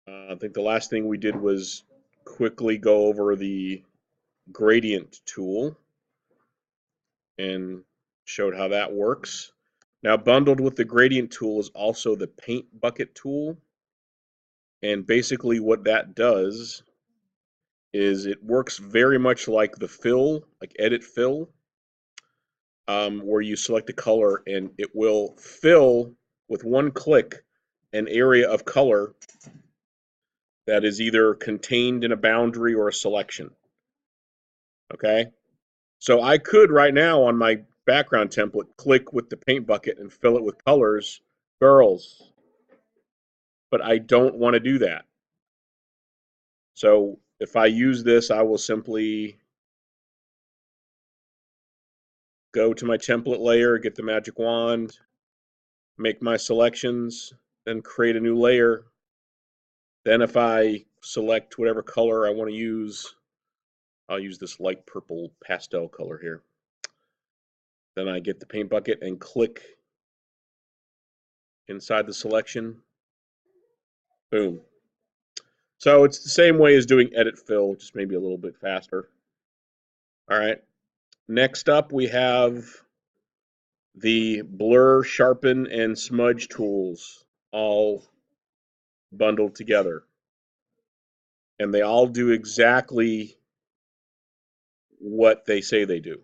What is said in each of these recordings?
I think the last thing we did was quickly go over the gradient tool and showed how that works. Now, bundled with the gradient tool is also the paint bucket tool. And basically what that does is it works very much like the fill, like edit fill, where you select a color and it will fill with one click an area of color that is either contained in a boundary or a selection. Okay? So I could right now on my background template click with the paint bucket and fill it with colors, girls, but I don't want to do that. So if I use this, I will simply go to my template layer, get the magic wand, make my selections, then create a new layer. Then if I select whatever color I want to use, I'll use this light purple pastel color here. Then I get the paint bucket and click inside the selection. Boom. So it's the same way as doing edit fill, just maybe a little bit faster. All right. Next up, we have the blur, sharpen, and smudge tools all bundled together. And they all do exactly what they say they do.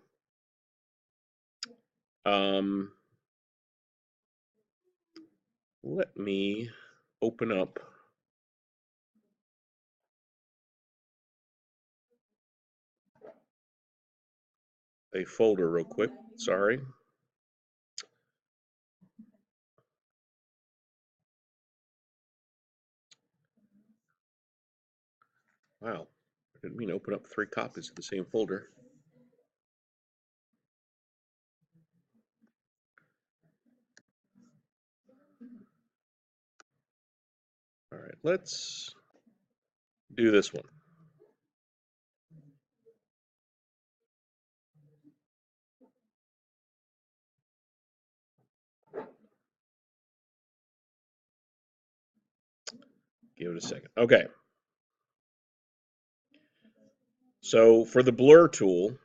Let me open up a folder real quick. Sorry. Wow. I didn't mean to open up 3 copies of the same folder. All right, let's do this one. Give it a second. Okay. So for the blur tool,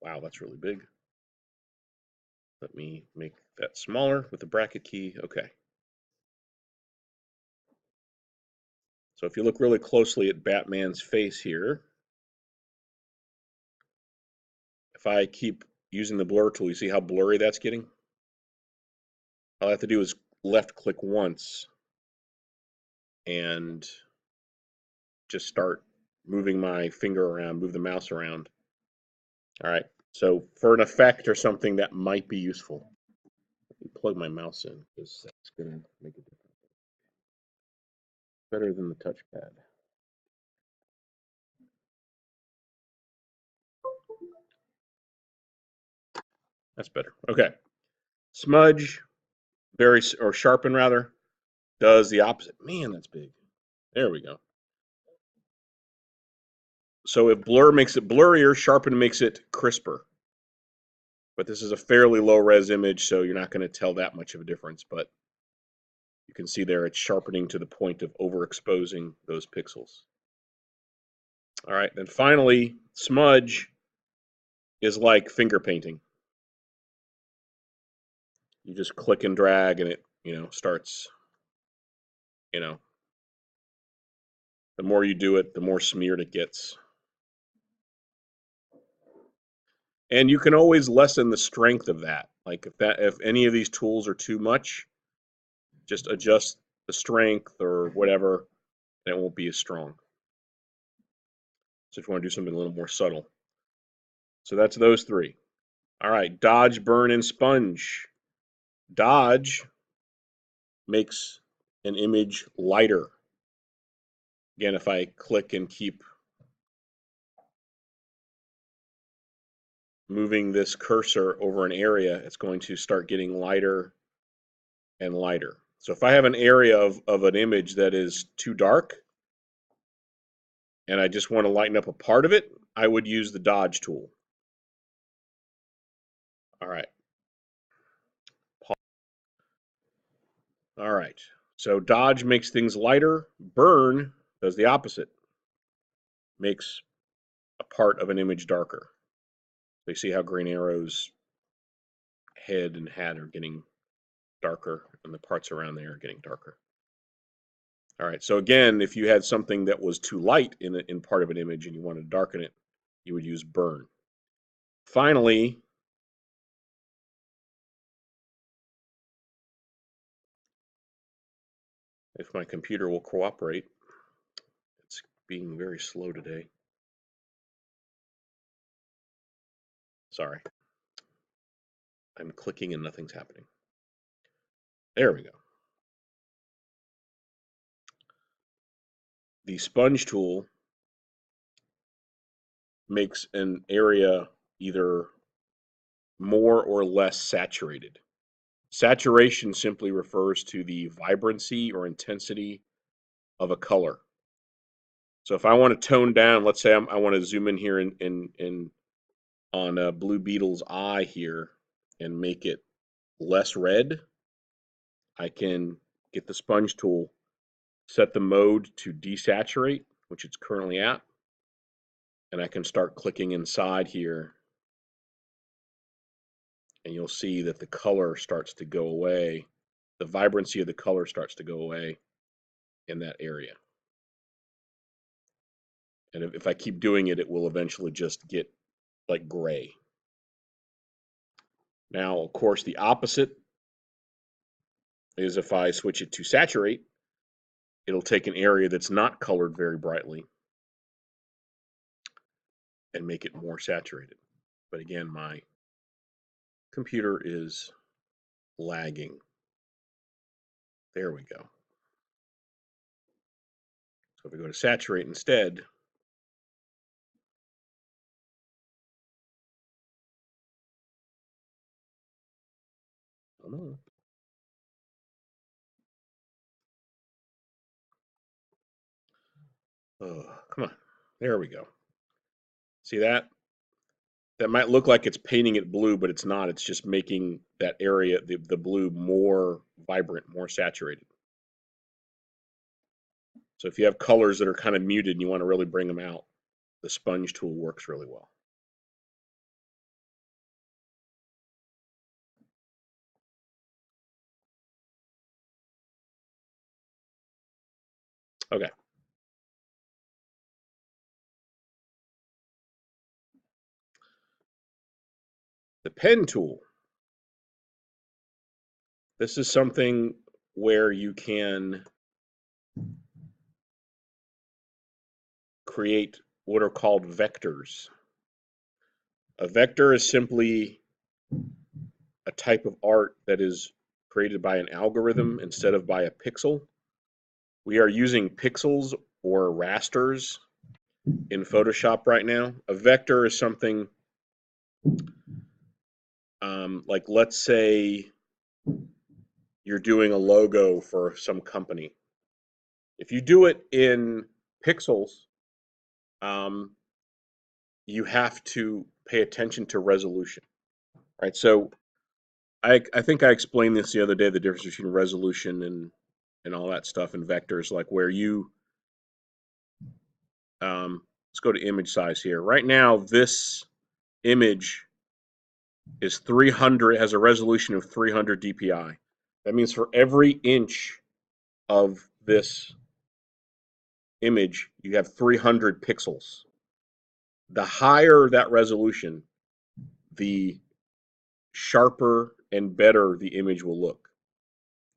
wow, that's really big. Let me make that smaller with the bracket key. Okay. So if you look really closely at Batman's face here, if I keep using the blur tool, you see how blurry that's getting? All I have to do is left click once and just start moving my finger around, move the mouse around. All right. So for an effect or something that might be useful, let me plug my mouse in because that's going to make a difference. Better than the touchpad. That's better. Okay. Smudge, or sharpen rather, does the opposite. Man, that's big. There we go. So if blur makes it blurrier, sharpen makes it crisper. But this is a fairly low res image, so you're not going to tell that much of a difference. But you can see there it's sharpening to the point of overexposing those pixels. All right, then finally, smudge is like finger painting. You just click and drag and it, starts, the more you do it, the more smeared it gets. And you can always lessen the strength of that. Like if any of these tools are too much, just adjust the strength or whatever, and it won't be as strong. So if you want to do something a little more subtle. So that's those 3. All right, dodge, burn, and sponge. Dodge makes an image lighter. Again, if I click and keep moving this cursor over an area, it's going to start getting lighter and lighter. So if I have an area of an image that is too dark and I just want to lighten up a part of it, I would use the dodge tool. All right. All right. So dodge makes things lighter. Burn does the opposite. Makes a part of an image darker. So you see how Green Arrow's head and hat are getting darker, and the parts around there are getting darker. All right. So again, if you had something that was too light in part of an image and you wanted to darken it, you would use burn. Finally, if my computer will cooperate, it's being very slow today. Sorry. I'm clicking and nothing's happening. There we go. The sponge tool makes an area either more or less saturated. Saturation simply refers to the vibrancy or intensity of a color. So if I want to tone down, let's say I want to zoom in here on Blue Beetle's eye here and make it less red, I can get the sponge tool, set the mode to desaturate, which it's currently at, and I can start clicking inside here, and you'll see that the color starts to go away. The vibrancy of the color starts to go away in that area. And if I keep doing it, it will eventually just get like gray. Now, of course, the opposite is if I switch it to saturate, it'll take an area that's not colored very brightly and make it more saturated. But again, my computer is lagging. There we go. So if we go to saturate instead, come on. There we go. See that? That might look like it's painting it blue, but it's not. It's just making that area, the blue, more vibrant, more saturated. So if you have colors that are kind of muted and you want to really bring them out, the sponge tool works really well. Okay. The pen tool. This is something where you can create what are called vectors. A vector is simply a type of art that is created by an algorithm instead of by a pixel. We are using pixels or rasters in Photoshop right now. A vector is something like, let's say you're doing a logo for some company. If you do it in pixels, you have to pay attention to resolution, right? So I think I explained this the other day, the difference between resolution and all that stuff in vectors, like where you, let's go to image size here. Right now, this image is 300, has a resolution of 300 dpi. That means for every inch of this image, you have 300 pixels. The higher that resolution, the sharper and better the image will look.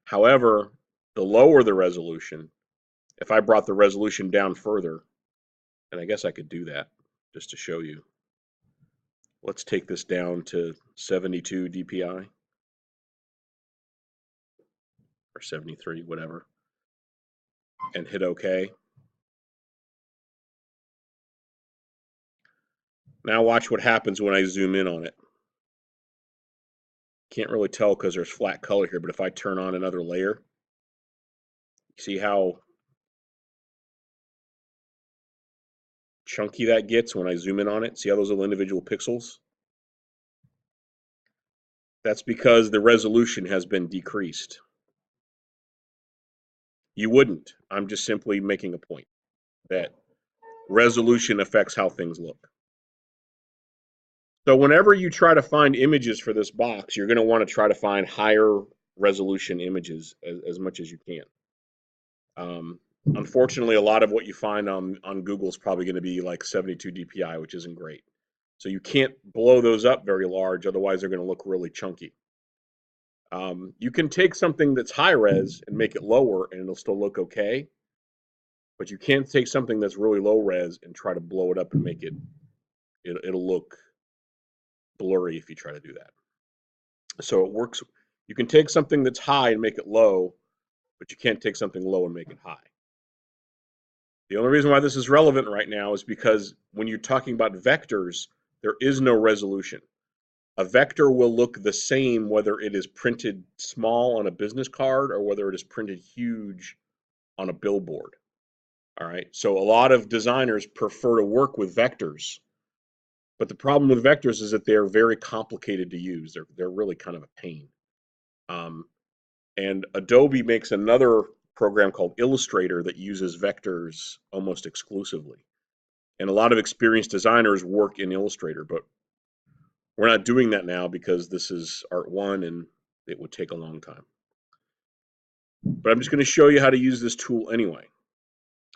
However, the lower the resolution, if I brought the resolution down further, and I guess I could do that just to show you. Let's take this down to 72 dpi or 73, whatever, and hit OK. Now watch what happens when I zoom in on it. Can't really tell because there's flat color here, but if I turn on another layer, see how chunky that gets when I zoom in on it? See how those little individual pixels? That's because the resolution has been decreased. You wouldn't. I'm just simply making a point that resolution affects how things look. So whenever you try to find images for this box, you're going to want to try to find higher resolution images as much as you can. Unfortunately, a lot of what you find on Google is probably going to be like 72 DPI, which isn't great. So you can't blow those up very large, otherwise they're going to look really chunky. You can take something that's high res and make it lower, and it'll still look okay. But you can't take something that's really low res and try to blow it up and make it'll look blurry if you try to do that. So it works. You can take something that's high and make it low, but you can't take something low and make it high. The only reason why this is relevant right now is because when you're talking about vectors, there is no resolution. A vector will look the same whether it is printed small on a business card or whether it is printed huge on a billboard. All right. So a lot of designers prefer to work with vectors, but the problem with vectors is that they're very complicated to use. They're really kind of a pain. And Adobe makes another program called Illustrator that uses vectors almost exclusively. And a lot of experienced designers work in Illustrator, but we're not doing that now because this is Art 1 and it would take a long time. But I'm just going to show you how to use this tool anyway.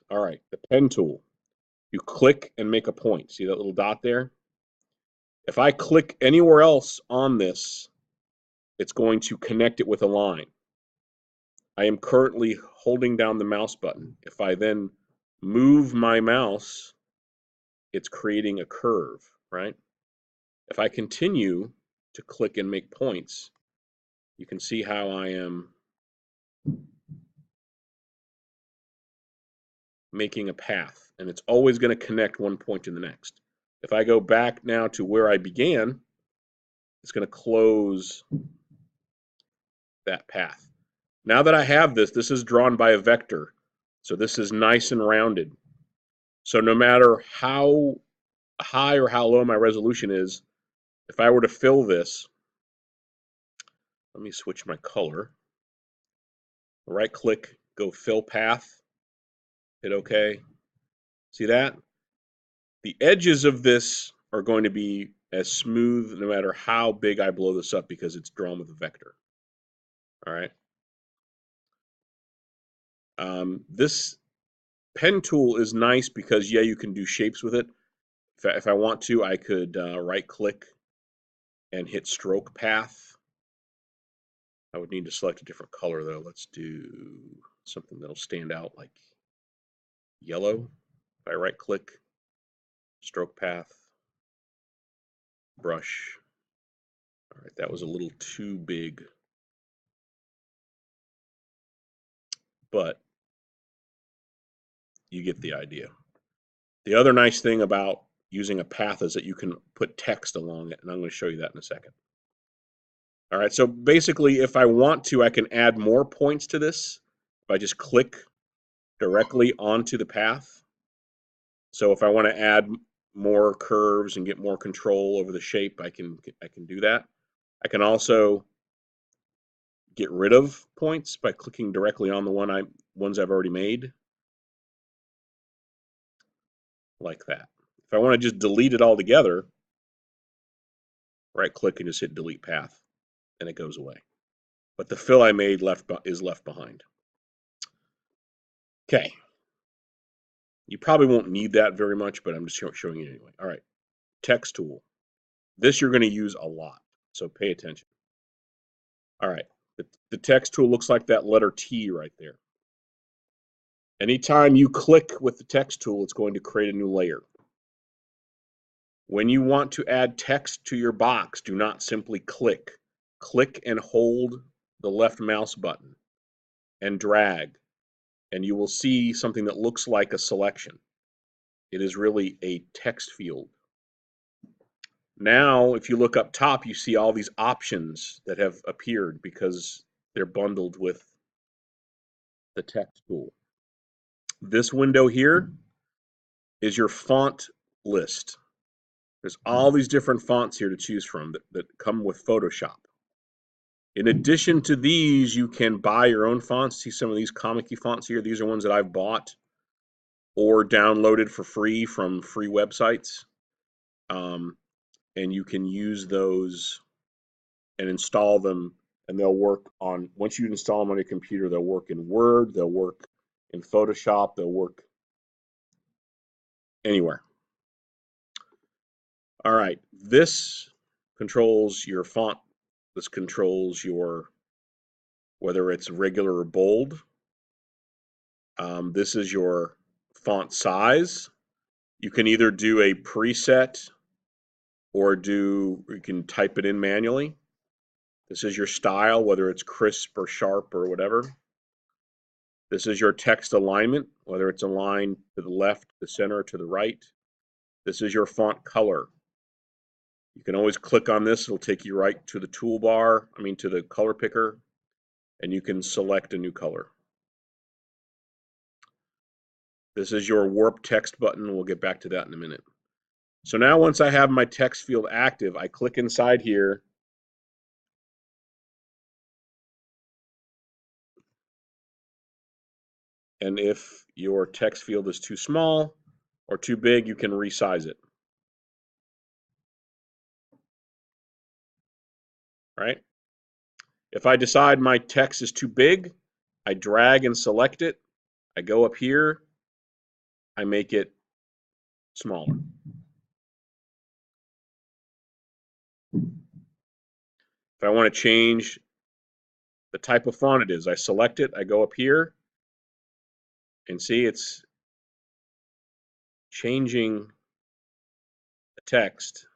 All right, the pen tool. You click and make a point. See that little dot there? If I click anywhere else on this, it's going to connect it with a line. I am currently holding down the mouse button. If I then move my mouse, it's creating a curve, right? If I continue to click and make points, you can see how I am making a path, and it's always going to connect one point to the next. If I go back now to where I began, it's going to close that path. Now that I have this, this is drawn by a vector, so this is nice and rounded. So no matter how high or how low my resolution is, if I were to fill this, let me switch my color. Right click, go fill path, hit OK. See that? The edges of this are going to be as smooth no matter how big I blow this up because it's drawn with a vector. All right. This pen tool is nice because, yeah, you can do shapes with it. If I want to, I could right click and hit stroke path. I would need to select a different color though. Let's do something that'll stand out like yellow. If I right click, stroke path, brush. All right, that was a little too big, but you get the idea. The other nice thing about using a path is that you can put text along it, and I'm going to show you that in a second. All right, so basically, if I want to, I can add more points to this if I just click directly onto the path. So if I want to add more curves and get more control over the shape, I can do that. I can also get rid of points by clicking directly on the ones I've already made, like that. If I want to just delete it all together, right click and just hit delete path, and it goes away. But the fill I made is left behind. Okay. You probably won't need that very much, but I'm just showing you anyway. All right. Text tool. This you're going to use a lot, so pay attention. All right. The text tool looks like that letter T right there. Anytime you click with the text tool, it's going to create a new layer. When you want to add text to your box, do not simply click. Click and hold the left mouse button and drag, and you will see something that looks like a selection. It is really a text field. Now, if you look up top, you see all these options that have appeared because they're bundled with the text tool. This window here is your font list. There's all these different fonts here to choose from that come with Photoshop. In addition to these, you can buy your own fonts. See some of these comic-y fonts here? These are ones that I've bought or downloaded for free from free websites. And you can use those and install them, and they'll work on, once you install them on your computer, they'll work in Word, they'll work in Photoshop, they'll work anywhere. All right, this controls your font. This controls your, whether it's regular or bold. This is your font size. You can either do a preset or you can type it in manually. This is your style, whether it's crisp or sharp or whatever. This is your text alignment, whether it's aligned to the left, the center, or to the right. This is your font color. You can always click on this. It'll take you right to the toolbar, to the color picker, and you can select a new color. This is your warp text button. We'll get back to that in a minute. So now once I have my text field active, I click inside here. And if your text field is too small or too big, you can resize it. Right? If I decide my text is too big, I drag and select it. I go up here, I make it smaller. If I want to change the type of font it is, I select it, I go up here, and see it's changing the text.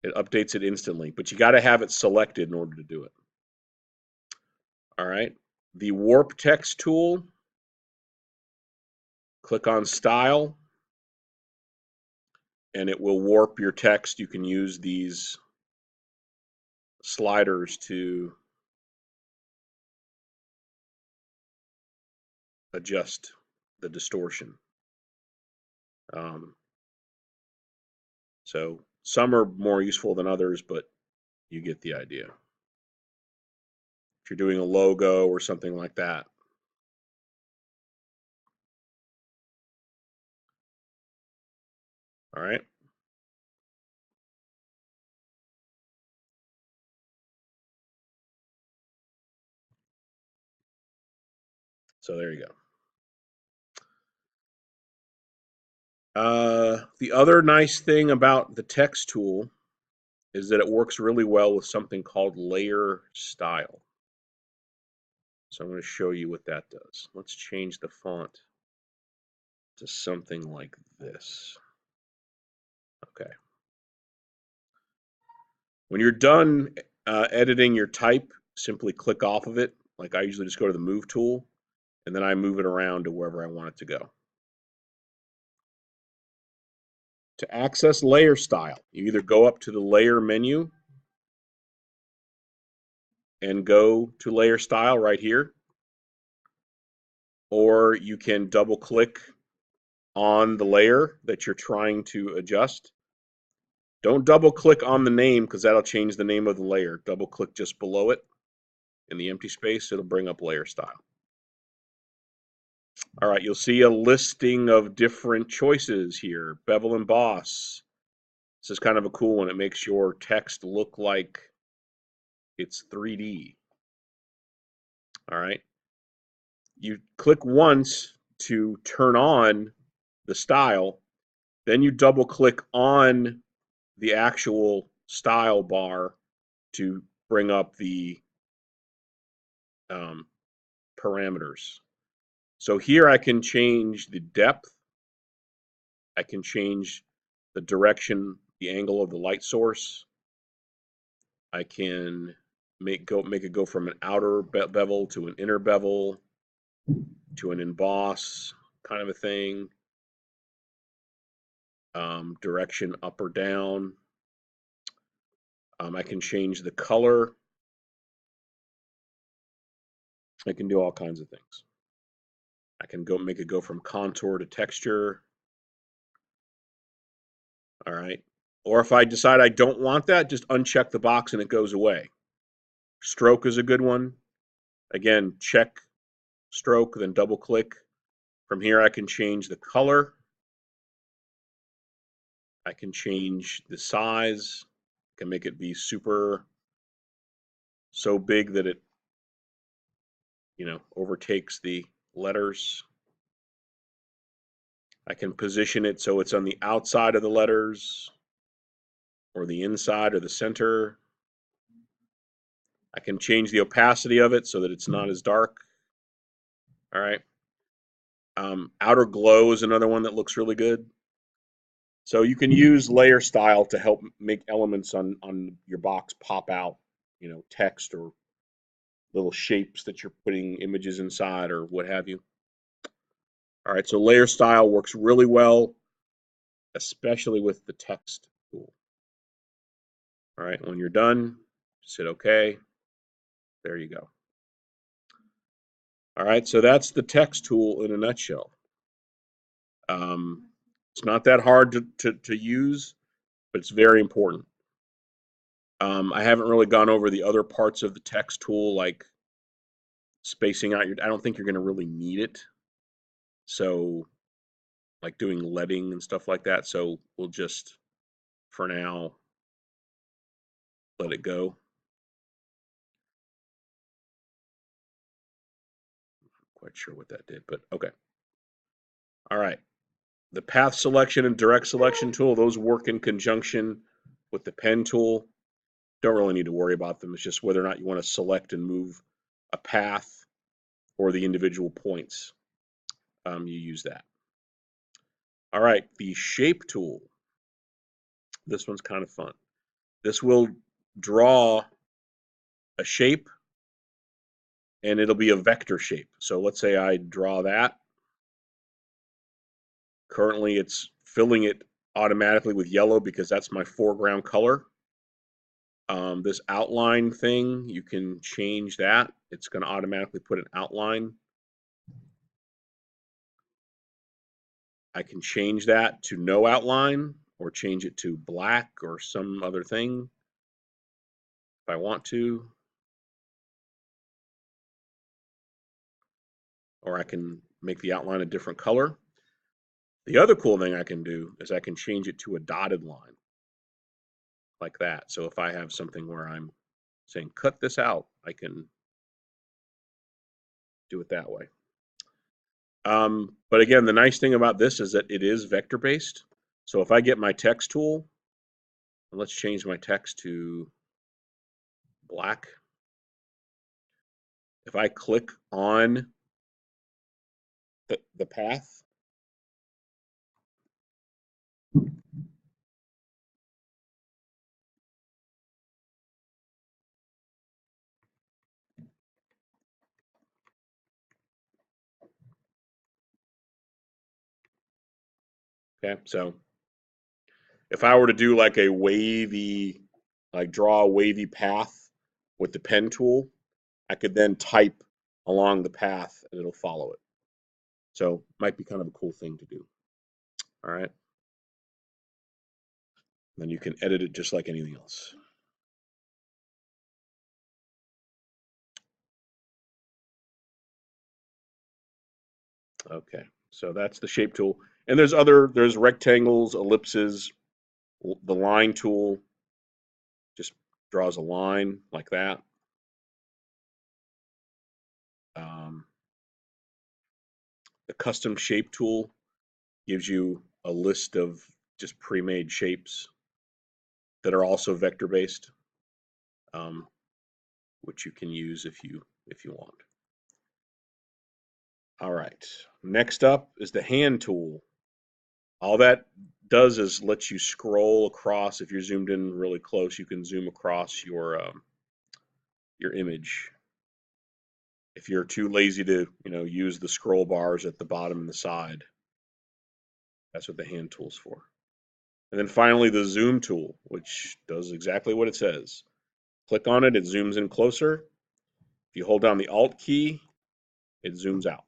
It updates it instantly, but you got to have it selected in order to do it. All right, the warp text tool, click on style, and it will warp your text. You can use these sliders to adjust the distortion. So some are more useful than others, but you get the idea. If you're doing a logo or something like that. All right. So there you go. The other nice thing about the text tool is that it works really well with something called layer style. So I'm going to show you what that does. Let's change the font to something like this. Okay. When you're done editing your type, simply click off of it. Like I usually just go to the move tool, and then I move it around to wherever I want it to go. To access layer style, you either go up to the layer menu and go to layer style right here, or you can double click on the layer that you're trying to adjust. Don't double click on the name because that'll change the name of the layer. Double click just below it in the empty space. It'll bring up layer style. All right, you'll see a listing of different choices here. Bevel Emboss. This is kind of a cool one. It makes your text look like it's 3D. All right. You click once to turn on the style, then you double click on the actual style bar to bring up the parameters. So here I can change the depth. I can change the direction, the angle of the light source. I can make it go from an outer bevel to an inner bevel to an emboss kind of a thing. Direction up or down. I can change the color. I can do all kinds of things. I can make it go from contour to texture. All right. Or if I decide I don't want that, just uncheck the box and it goes away. Stroke is a good one. Again, check stroke, then double click. From here, I can change the color. I can change the size. I can make it be so big that it, overtakes the letters. I can position it so it's on the outside of the letters or the inside or the center. I can change the opacity of it so that it's not as dark. All right. Outer glow is another one that looks really good. So you can use layer style to help make elements on your box pop out, text or little shapes that you're putting images inside or what have you. All right, so layer style works really well, especially with the text tool. All right, when you're done, just hit OK. There you go. All right, so that's the text tool in a nutshell. It's not that hard to use, but it's very important. I haven't really gone over the other parts of the text tool, like spacing out I don't think you're going to really need it. So, like doing leading and stuff like that. So we'll just, for now, let it go. Quite sure what that did, but okay. All right. The path selection and direct selection tool, those work in conjunction with the pen tool. Don't really need to worry about them. It's just whether or not you want to select and move a path or the individual points. You use that. All right, the shape tool. This one's kind of fun. This will draw a shape and it'll be a vector shape. So let's say I draw that. Currently it's filling it automatically with yellow because that's my foreground color. This outline thing, you can change that. It's going to automatically put an outline. I can change that to no outline or change it to black or some other thing if I want to. Or I can make the outline a different color. The other cool thing I can do is I can change it to a dotted line like that. So if I have something where I'm saying cut this out, I can do it that way. But again, the nice thing about this is that it is vector based. So if I get my text tool, and let's change my text to black. If I click on the path, okay, so if I were to do like a wavy, like draw a wavy path with the pen tool, I could then type along the path and it'll follow it. So might be kind of a cool thing to do. All right. Then you can edit it just like anything else. Okay, so that's the shape tool. And there's rectangles, ellipses, the line tool just draws a line like that. The custom shape tool gives you a list of just pre-made shapes that are also vector based, which you can use if you want. All right, next up is the hand tool. All that does is let you scroll across. If you're zoomed in really close, you can zoom across your image. If you're too lazy to use the scroll bars at the bottom and the side, that's what the hand tool's for. And then finally the zoom tool, which does exactly what it says. Click on it, it zooms in closer. If you hold down the Alt key, it zooms out.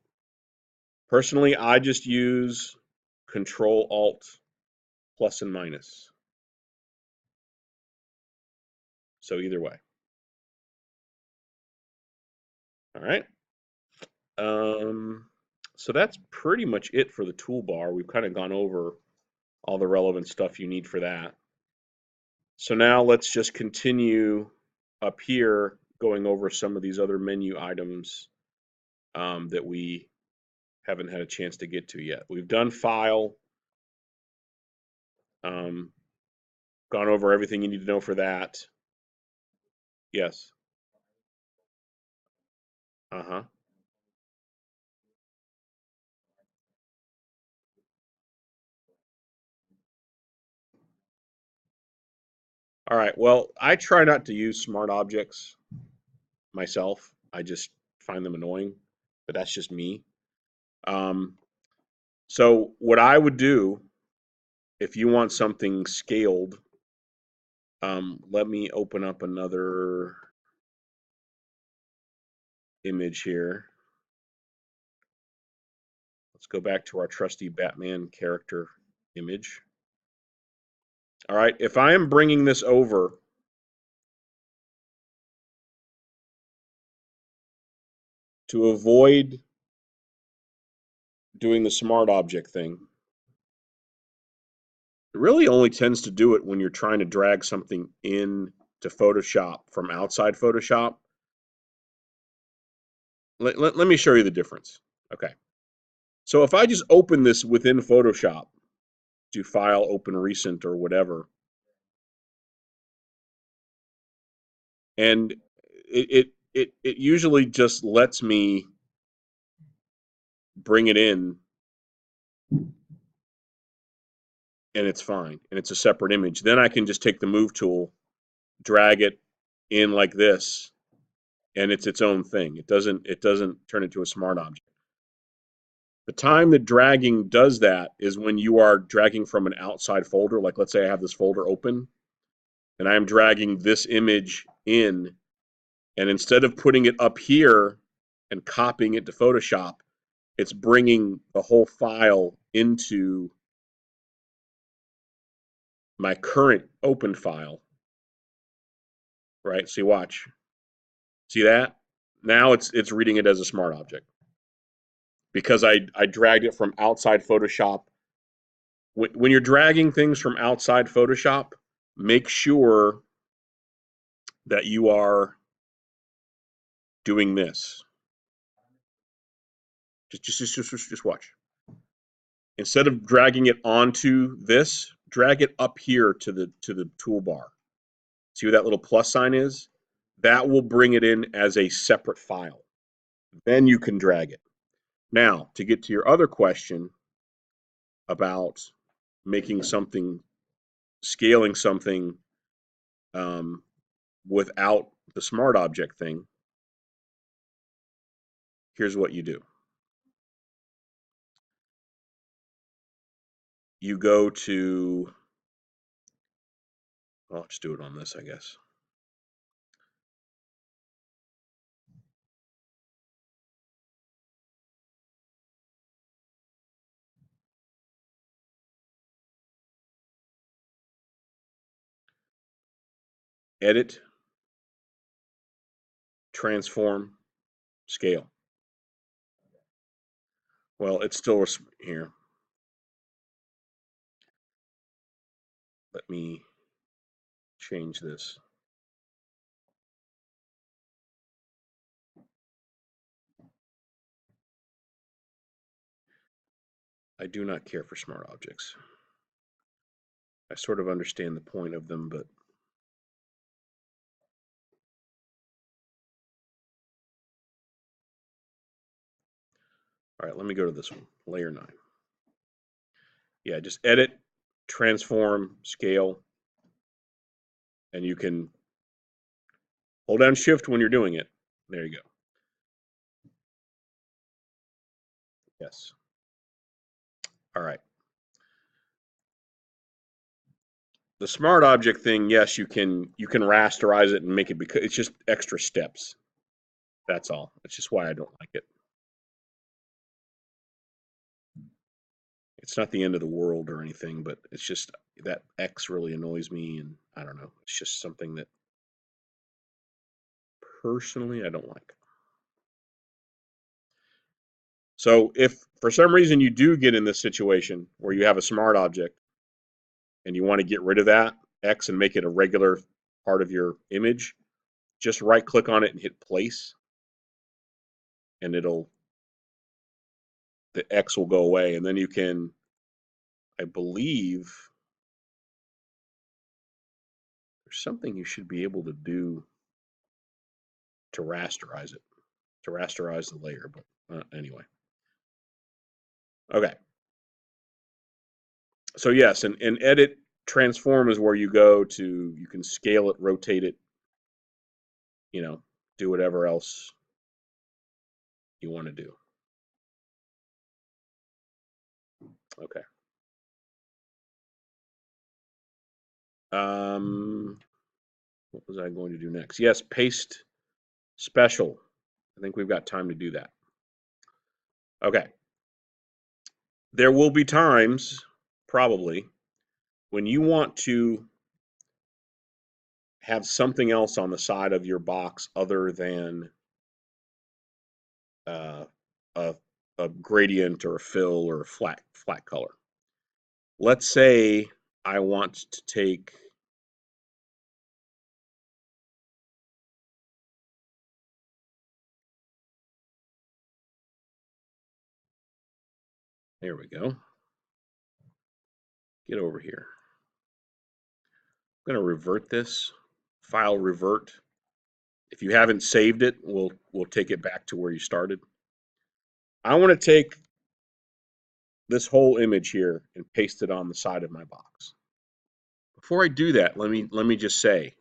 Personally, I just use Control Alt plus and minus. So either way. All right. So that's pretty much it for the toolbar. We've kind of gone over all the relevant stuff you need for that. So now let's just continue up here going over some of these other menu items that we haven't had a chance to get to yet. We've done file, gone over everything you need to know for that. Yes. Uh-huh. All right. Well, I try not to use smart objects myself. I just find them annoying, but that's just me. Um, so what I would do if you want something scaled, let me open up another image here. Let's go back to our trusty Batman character image. All right, if I am bringing this over to avoid doing the smart object thing, it really only tends to do it when you're trying to drag something in to Photoshop from outside Photoshop. Let me show you the difference. Okay. So if I just open this within Photoshop, do File, Open Recent, or whatever, and it usually just lets me bring it in, and it's fine, and it's a separate image. Then I can just take the Move tool, drag it in like this, and it's its own thing. It doesn't turn into a smart object. The time that dragging does that is when you are dragging from an outside folder. Like let's say I have this folder open, and I'm dragging this image in, and instead of putting it up here and copying it to Photoshop, it's bringing the whole file into my current open file, right? See, watch. See that? Now it's reading it as a smart object because I dragged it from outside Photoshop. When you're dragging things from outside Photoshop, make sure that you are doing this. Just watch. Instead of dragging it onto this, drag it up here to the toolbar. See where that little plus sign is? That will bring it in as a separate file. Then you can drag it. Now, to get to your other question about making something, scaling something without the smart object thing, here's what you do. You go to, well, I'll just do it on this, I guess. Edit, transform, scale. Well, it's still here. Let me change this. I do not care for smart objects. I sort of understand the point of them, but all right, let me go to this one, layer 9. Yeah, just edit, transform, scale, and you can hold down shift when you're doing it. There you go. Yes. All right. The smart object thing, yes, you can rasterize it and make it, because it's just extra steps. That's all. That's just why I don't like it. It's not the end of the world or anything, but it's just that X really annoys me, and I don't know. It's just something that personally I don't like. So if for some reason you do get in this situation where you have a smart object and you want to get rid of that X and make it a regular part of your image, just right click on it and hit place, and the X will go away, and then you can, I believe there's something you should be able to do to rasterize it, to rasterize the layer, but anyway. Okay. So yes, and edit transform is where you go to, you can scale it, rotate it, do whatever else you want to do. Okay. What was I going to do next? Yes, paste special. I think we've got time to do that. Okay. There will be times, probably, when you want to have something else on the side of your box other than a, a gradient or a fill or a flat color. Let's say I want to take there we go. Get over here. I'm going to revert this. File revert. If you haven't saved it, we'll take it back to where you started. I want to take this whole image here and paste it on the side of my box. Before I do that, let me just say,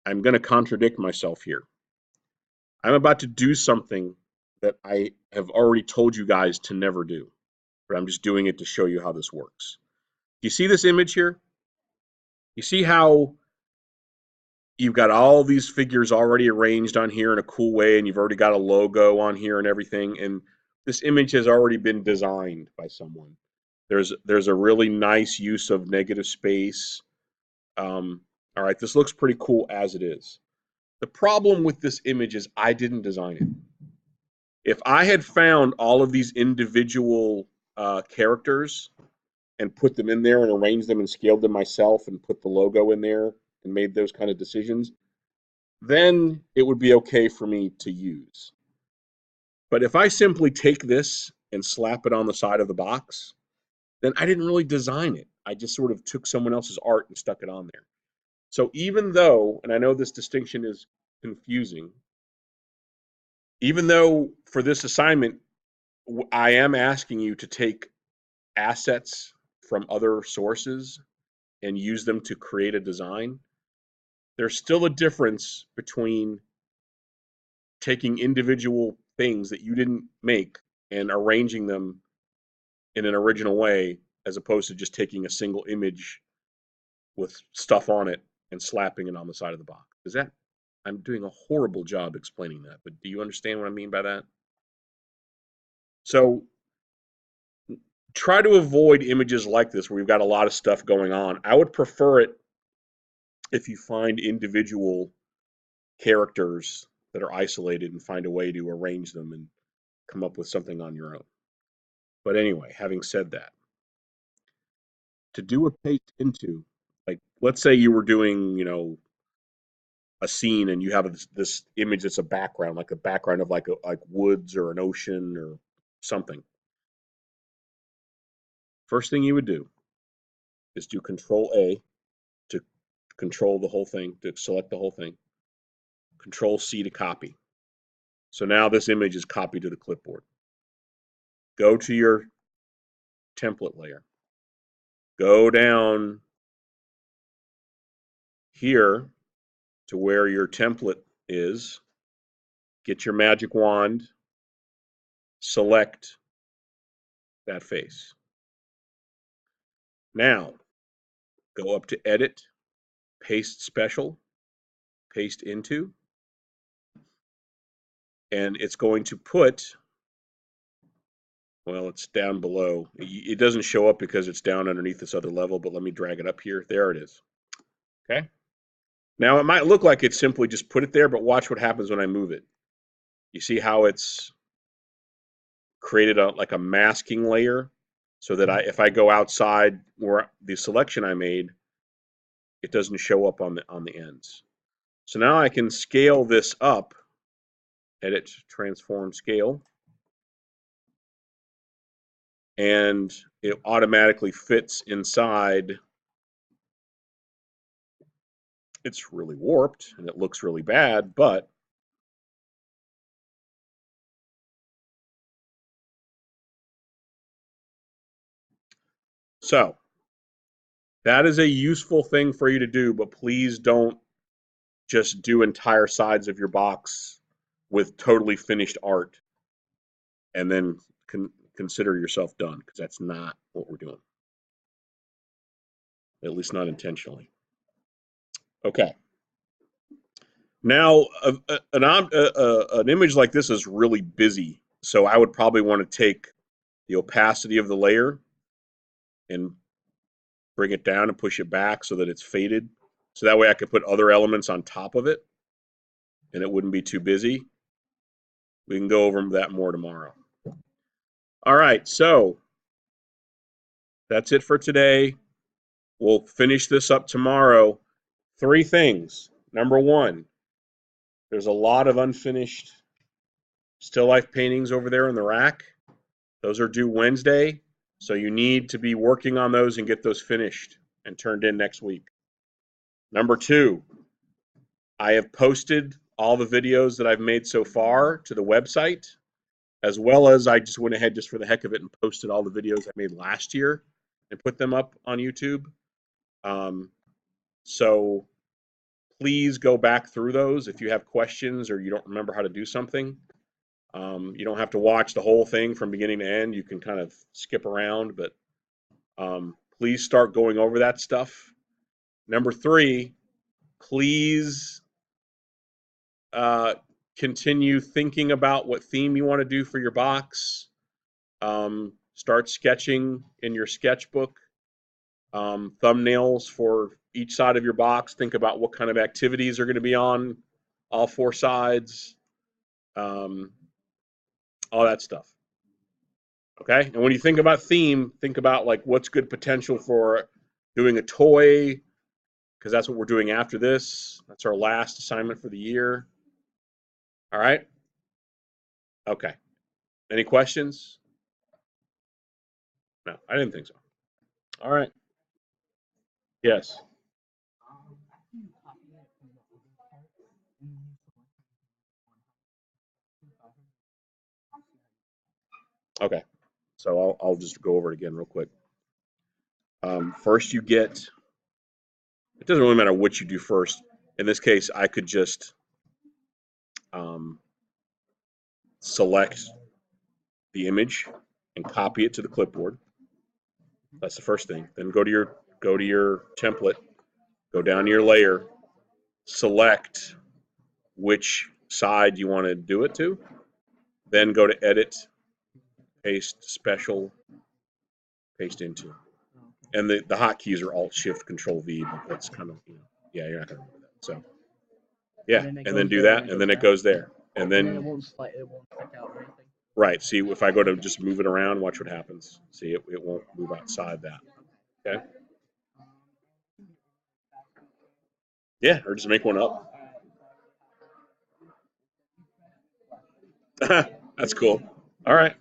I'm going to contradict myself here. I'm about to do something that I have already told you guys to never do, but I'm just doing it to show you how this works. You see this image here? You see how you've got all these figures already arranged on here in a cool way, and you've already got a logo on here and everything, and this image has already been designed by someone. There's a really nice use of negative space. All right, this looks pretty cool as it is. The problem with this image is I didn't design it. If I had found all of these individual characters and put them in there and arranged them and scaled them myself and put the logo in there and made those kind of decisions, then it would be okay for me to use. But if I simply take this and slap it on the side of the box, then I didn't really design it. I just sort of took someone else's art and stuck it on there. So even though, and I know this distinction is confusing, even though for this assignment, I am asking you to take assets from other sources and use them to create a design, there's still a difference between taking individual things that you didn't make and arranging them in an original way as opposed to just taking a single image with stuff on it and slapping it on the side of the box. Is that, I'm doing a horrible job explaining that, but do you understand what I mean by that? So try to avoid images like this where we've got a lot of stuff going on. I would prefer it if you find individual characters that are isolated and find a way to arrange them and come up with something on your own. But anyway, having said that, to do a paste into, like let's say you were doing, a scene and you have this image that's a background, like a background of like woods or an ocean or something. First thing you would do is do Control A to control the whole thing, to select the whole thing. Control C to copy. So now this image is copied to the clipboard. Go to your template layer. Go down here to where your template is. Get your magic wand. Select that face. Now, go up to Edit, Paste Special, Paste Into, and it's going to put, Well, it's down below. It doesn't show up because it's down underneath this other level, but let me drag it up here. There it is. Okay. Now it might look like it's simply just put it there, but watch what happens when I move it. You see how it's created like a masking layer so that if I go outside where the selection I made, it doesn't show up on the ends. So now I can scale this up, edit, transform, scale, and it automatically fits inside. It's really warped and it looks really bad, but so that is a useful thing for you to do, but please don't just do entire sides of your box with totally finished art and then consider yourself done, because that's not what we're doing. At least not intentionally. Okay. Now, an image like this is really busy, so I would probably want to take the opacity of the layer and bring it down and push it back so that it's faded. So that way I could put other elements on top of it and it wouldn't be too busy. We can go over that more tomorrow. All right, so that's it for today. We'll finish this up tomorrow. 3 things. Number 1, there's a lot of unfinished still life paintings over there in the rack. Those are due Wednesday, so you need to be working on those and get those finished and turned in next week. Number 2, I have posted all the videos that I've made so far to the website, as well as I just went ahead just for the heck of it and posted all the videos I made last year and put them up on YouTube. So please go back through those if you have questions or you don't remember how to do something. You don't have to watch the whole thing from beginning to end. You can kind of skip around, but please start going over that stuff. Number 3, please continue thinking about what theme you want to do for your box. Start sketching in your sketchbook. Thumbnails for each side of your box. Think about what kind of activities are going to be on all 4 sides. All that stuff. Okay? And when you think about theme, think about like what's good potential for doing a toy, because that's what we're doing after this. That's our last assignment for the year. All right? Okay. Any questions? No, I didn't think so. All right. Yes. Okay. So I'll just go over it again real quick. First you get, it doesn't really matter what you do first. In this case, I could just select the image and copy it to the clipboard. That's the first thing. Then go to your template, go down to your layer, select which side you want to do it to, then go to edit, paste, special, paste into. And the hotkeys are Alt Shift Control V, but that's kind of, yeah, you're not gonna remember that. So yeah, and then do that, and then it goes there. And then it won't stick out or anything. Right. See, if I go to just move it around, watch what happens. See, it won't move outside that. Okay. Yeah, or just make one up. That's cool. All right.